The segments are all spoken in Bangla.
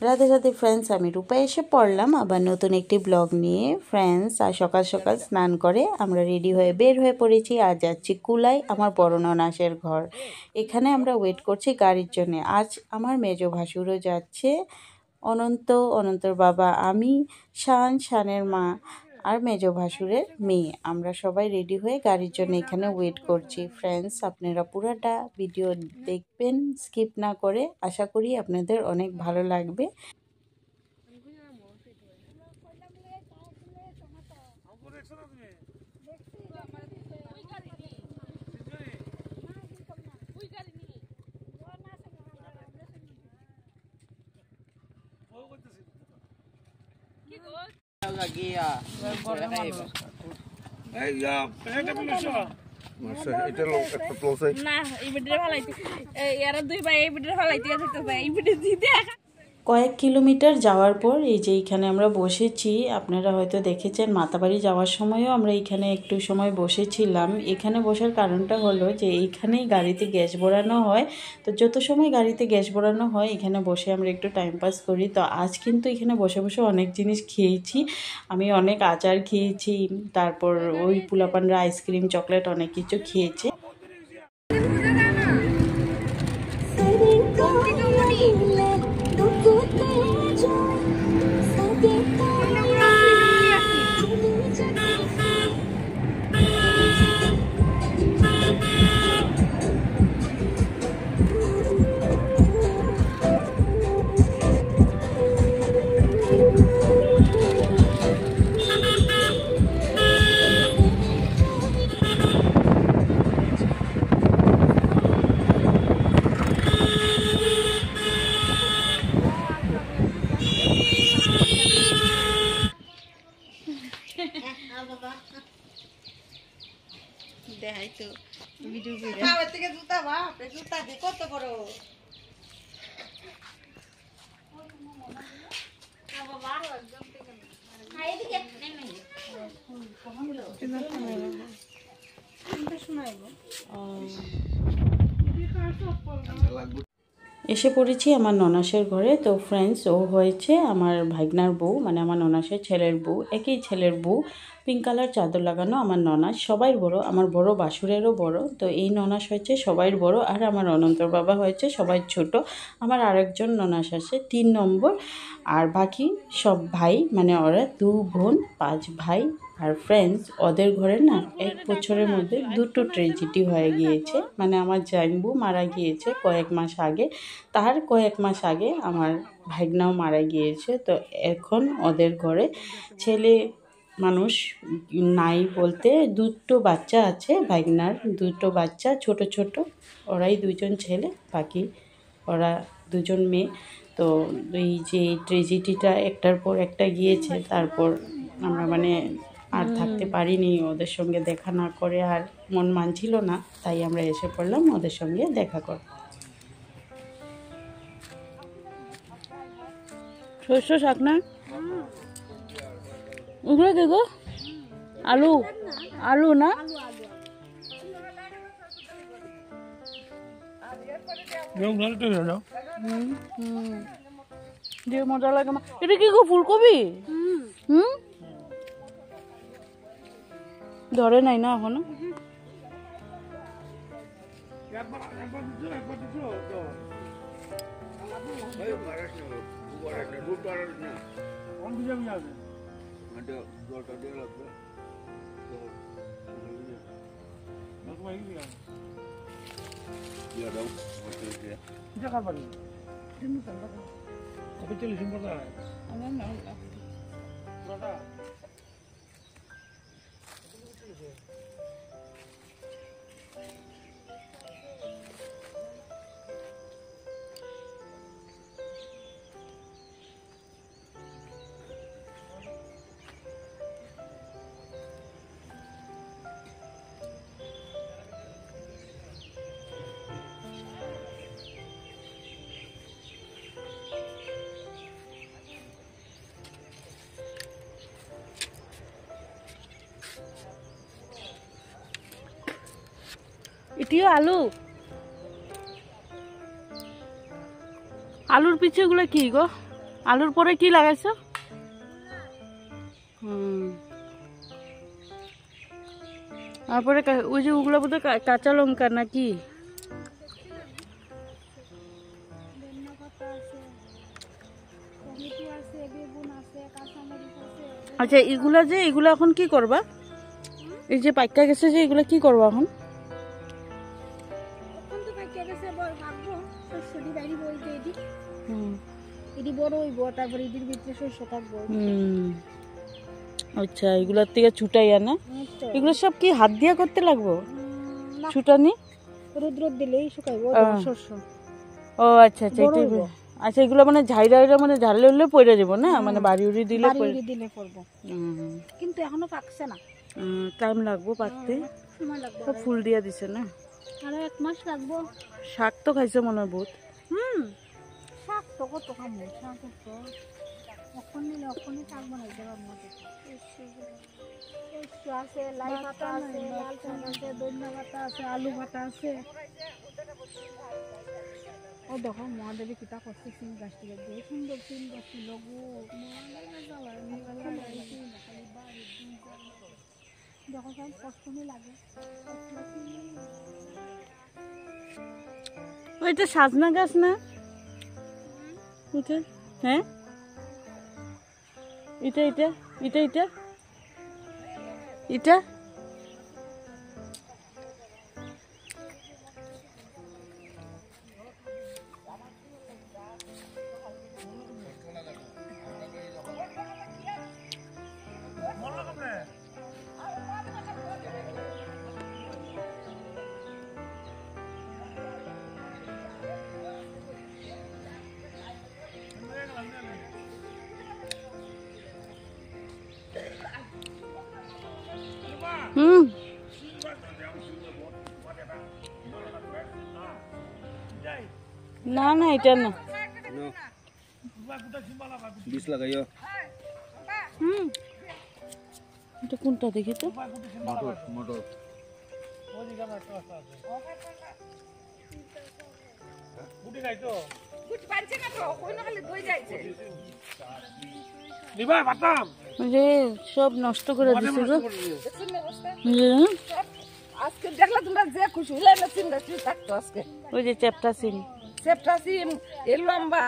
রাধে রাধে ফ্রেন্ডস, আমি রূপা এসে পড়লাম আবার নতুন একটি ব্লগ নিয়ে। ফ্রেন্ডস, আর সকাল সকাল স্নান করে আমরা রেডি হয়ে বের হয়ে পড়েছি আর যাচ্ছি কুলাই, আমার বড় ননাসের ঘর। এখানে আমরা ওয়েট করছি গাড়ির জন্য। আজ আমার মেজো ভাসুরও যাচ্ছে, অনন্তর বাবা, আমি, শানের মা আর মেজো ভাসুরের মেয়ে, আমরা সবাই রেডি হয়ে গাড়ির জন্য এখানে ওয়েট করছি। ফ্রেন্ডস, আপনারা পুরোটা ভিডিও দেখবেন স্কিপ না করে, আশা করি আপনাদের অনেক ভালো লাগবে। কয়েক কিলোমিটার যাওয়ার পর এই যে এইখানে আমরা বসেছি। আপনারা হয়তো দেখেছেন মাতাবাড়ি যাওয়ার সময়ও আমরা এইখানে একটু সময় বসেছিলাম। এখানে বসার কারণটা হলো যে এইখানেই গাড়িতে গ্যাস ভরানো হয়, তো যত সময় গাড়িতে গ্যাস ভরানো হয় এখানে বসে আমরা একটু টাইম পাস করি। তো আজ কিন্তু এখানে বসে বসে অনেক জিনিস খেয়েছি। আমি অনেক আচার খেয়েছি, তারপর ওই পোলাপানরা আইসক্রিম, চকলেট অনেক কিছু খেয়েছে। দেখাই তো ভিডিও করে আমার থেকে জুতা বাপ জুতা দি কত বড় বাবা একদম থেকে না এদিকে নেই নেই কখন হলো এটা শোনাইবো। এসে পড়েছি আমার ননাসের ঘরে। তো ফ্রেন্ডস, ও হয়েছে আমার ভাগনার বউ, মানে আমার ননাসের ছেলের বউ, একই ছেলের বউ। পিঙ্ক কালার চাদর লাগানো আমার ননাস, সবাই বড়, আমার বড় বাসুরেরও বড়। তো এই ননাস হয়েছে সবাই বড়, আর আমার অনন্তর বাবা হয়েছে সবাই ছোট। আমার আরেকজন ননাস আছে 3 নম্বর, আর বাকি সব ভাই, মানে ওরা 2 বোন 5 ভাই। আর ফ্রেন্ডস, ওদের ঘরে না 1 বছরের মধ্যে 2টো ট্র্যাজেডি হয়ে গিয়েছে। মানে আমার জাইম্বু মারা গিয়েছে কয়েক মাস আগে, তার কয়েক মাস আগে আমার ভাগনাও মারা গিয়েছে। তো এখন ওদের ঘরে ছেলে মানুষ নাই বলতে 2টো বাচ্চা আছে, ভাগনার 2টো বাচ্চা ছোট ছোট, ওরাই 2জন ছেলে, বাকি ওরা 2জন মেয়ে। তো এই যে ট্র্যাজেডিটা একটার পর একটা গিয়েছে, তারপর আমরা মানে আর থাকতে পারিনি, ওদের সঙ্গে দেখা না করে আর মন মানছিল না, তাই আমরা এসে পড়লাম ওদের সঙ্গে দেখা কর। শস্য শাক না ওগুলো কি গো? আলু আলু না দিয়ে মজা লাগে। এটা কি গো? ফুলকপি? ধরে নাই না এখনো। এটিও আলু, আলুর পিছে গুলো কি গো? আলুর পরে কি লাগাইছো? তারপরে ওই যে ওগুলো বোধহয় কাঁচা লঙ্কা নাকি? আচ্ছা এগুলা এখন কি করবা? এই যে পাইকা গেছে যে এগুলা কি করবা এখন? আচ্ছা এগুলার থেকে ছুটাইয়া না? এগুলো সব কি হাত দিয়া করতে লাগবো ছুটানি? রোদ দিলেই শুকাইবো শস্য। ও আচ্ছা আচ্ছা আচ্ছা এগুলো মানে ঝাইরা মানে ঝাড়লে উঠলে পড়ে যাবো না, মানে বাড়ি উড়ি দিলে পড়বো, কিন্তু এখনো পাকছে না, টাইম লাগবো পাকতে। সব ফুল দিয়া দিছে না, আরো 1 মাস লাগবো। শাক তো খাইছে মনে হয় বহুত। শাক তো কত খামো, শাক তো এখন নিলে এখনই শাক বানাইতে পারবো। আছে, লাই পাতা আছে, লাল শাক আছে, ধনিয়া পাতা আছে, আলু পাতা আছে। ও দেখো মহাদেবী কিতা করছে, সিম গাছটি দিয়ে সুন্দর সিম গাছটি লগু দেখো সব কষ্টই লাগে। ওইটা সাজনা গাছ না? হ্যাঁ এটা এটা এটা এটা এটা না না এটা না, বিষ লাগাইও। এটা কোনটা দেখি তো? মটর মটর সব নষ্ট করে দিছে গো। আজকে দেখলা তোমরা যে খুশি হইলে না, সিম গাছটি থাকতো আজকে। ওই যে চ্যাপটা সিম এর লম্বা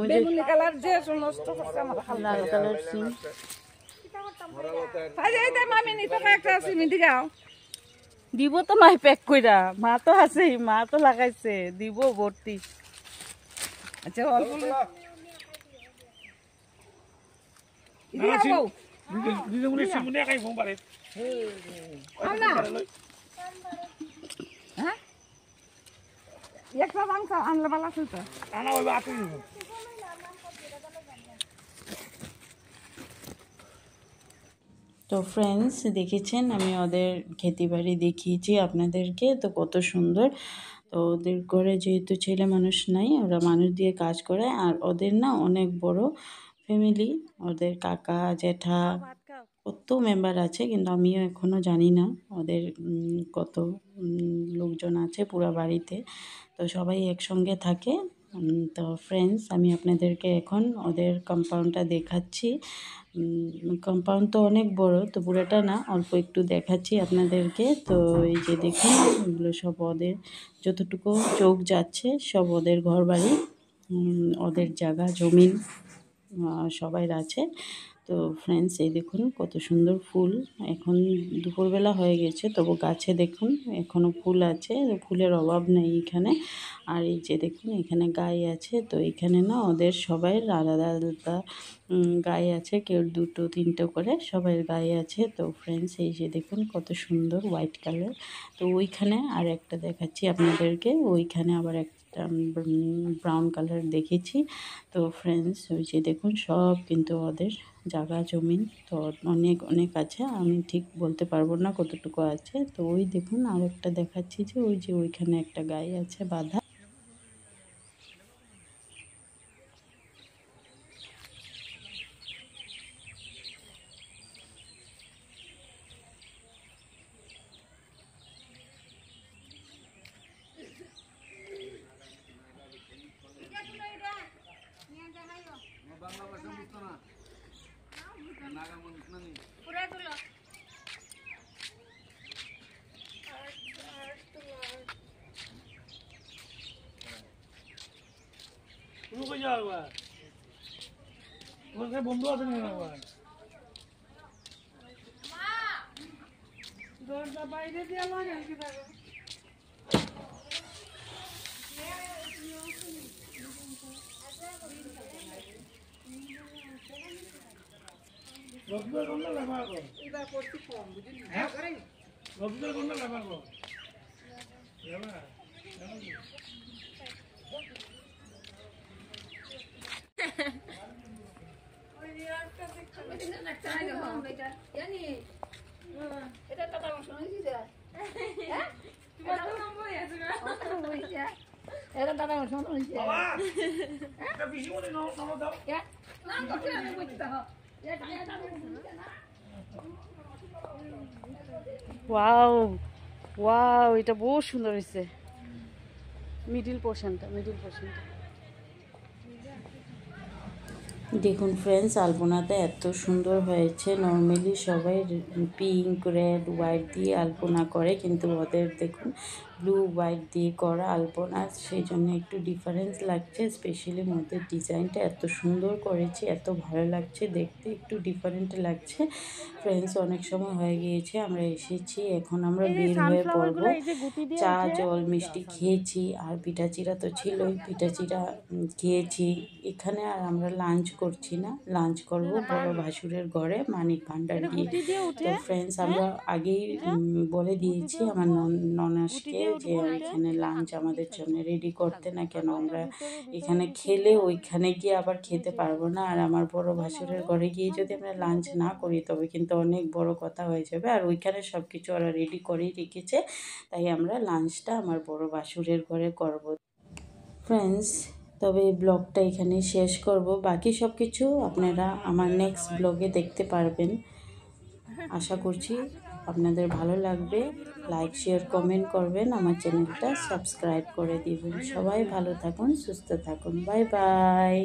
বেগুনি কালার যে নষ্ট করছে আমার লাল কালার সিম। মামি নিতে একটা সিম দিগাও দিব তো মাই প্যাক কইরা, মা তো আছে, মা তো লাগাইছে, দিব ভর্তি। আচ্ছা অল্প একটা মাংস আনলে ভালো আছে তো। তো ফ্রেন্ডস দেখেছেন আমি ওদের খেতে বাড়ি দেখিয়েছি আপনাদেরকে, তো কত সুন্দর। তো ওদের ঘরে যেহেতু ছেলে মানুষ নাই, ওরা মানুষ দিয়ে কাজ করে, আর ওদের না অনেক বড় ফ্যামিলি, ওদের কাকা জ্যাঠা কত মেম্বার আছে, কিন্তু আমিও এখনও জানি না ওদের কত লোকজন আছে পুরো বাড়িতে। তো সবাই একসঙ্গে থাকে। তো ফ্রেন্ডস আমি আপনাদেরকে এখন ওদের কম্পাউন্ডটা দেখাচ্ছি। কম্পাউন্ড তো অনেক বড়, তো পুরোটা না অল্প একটু দেখাচ্ছি আপনাদেরকে। তো এই যে দেখুন এগুলো সব ওদের, যতটুকু চোখ যাচ্ছে সব ওদের ঘর বাড়ি, ওদের জায়গা জমিন সবাই আছে। তো ফ্রেন্ডস এই দেখুন কত সুন্দর ফুল, এখন দুপুরবেলা হয়ে গেছে তবু গাছে দেখুন এখনও ফুল আছে, ফুলের অভাব নেই এখানে। আর এই যে দেখুন এখানে গাই আছে, তো এখানে না ওদের সবাই আলাদা আলাদা গাই আছে, কেউ 2 3 করে সবাই গাই আছে। তো ফ্রেন্ডস এই যে দেখুন কত সুন্দর হোয়াইট কালার। তো ওইখানে আর একটা দেখাচ্ছি আপনাদেরকে, ওইখানে আবার একটা ব্রাউন কালার দেখেছি। তো ফ্রেন্ডস ওই যে দেখুন সব কিন্তু ওদের জায়গা জমিন তো অনেক অনেক আছে, আমি ঠিক বলতে পারবো না কতটুকু আছে। তো ওই দেখুন আর একটা দেখাচ্ছি যে ওই যে ওইখানে একটা গাই আছে বাঁধা। পুরাই তুলো তুমি কই যাও একবার তোমার কাছে বন্ধু আছে না একবার দরজা বাইরে দিয়ে লাগে কি থাকো রবিবার কোনটা ব্যবহার করো এবার করতে কম বুঝলি হ্যাঁ রবিবার কোনটা ব্যবহার করো ব্যবহার বাবা এটা বেশি মনে নাও দাও ওয়াও ওয়াও, এটা বহুত সুন্দর হয়েছে। মিডিল পোর্শনটা দেখুন ফ্রেন্ডস, আলপনাটা এত সুন্দর হয়েছে। নর্মালি সবাই পিঙ্ক, রেড, হোয়াইট দিয়ে আলপনা করে, কিন্তু ওদের দেখুন ব্লু হোয়াইট দিয়ে করা আলপনা, সেই জন্য একটু ডিফারেন্স লাগছে। স্পেশালি মধ্যে ডিজাইনটা এত সুন্দর করেছে, এত ভালো লাগছে দেখতে, একটু ডিফারেন্ট লাগছে। ফ্রেন্ডস, অনেক সময় হয়ে গিয়েছে, আমরা এসেছি, এখন আমরা বের হয়ে পড়বো। চা জল মিষ্টি খেয়েছি, আর পিঠা চিরা তো ছিলই, পিঠা চিরা খেয়েছি এখানে। আর আমরা লাঞ্চ করছি না, লাঞ্চ করব বড় ভাসুরের ঘরে মানিক ভান্ডার দিয়ে। তো ফ্রেন্ডস, আমরা আগেই বলে দিয়েছি আমার ননাসকে যে এখানে লাঞ্চ আমাদের জন্য রেডি করতে, না কেন আমরা এখানে খেলে ওইখানে গিয়ে আবার খেতে পারবো না। আর আমার বড় ভাসুরের ঘরে গিয়ে যদি আমরা লাঞ্চ না করি তবে কিন্তু অনেক বড় কথা হয়ে যাবে। আর ওইখানে সব কিছু ওরা রেডি করেই রেখেছে, তাই আমরা লাঞ্চটা আমার বড় ভাসুরের ঘরে করব। ফ্রেন্ডস, তবে এই ব্লগটা এখানে শেষ করব, বাকি সব কিছু আপনারা আমার নেক্সট ব্লগে দেখতে পারবেন। আশা করছি আপনাদের ভালো লাগবে। লাইক শেয়ার কমেন্ট করবেন, আমার চ্যানেলটা সাবস্ক্রাইব করে দিবেন। সবাই ভালো থাকুন, সুস্থ থাকুন, বাই বাই।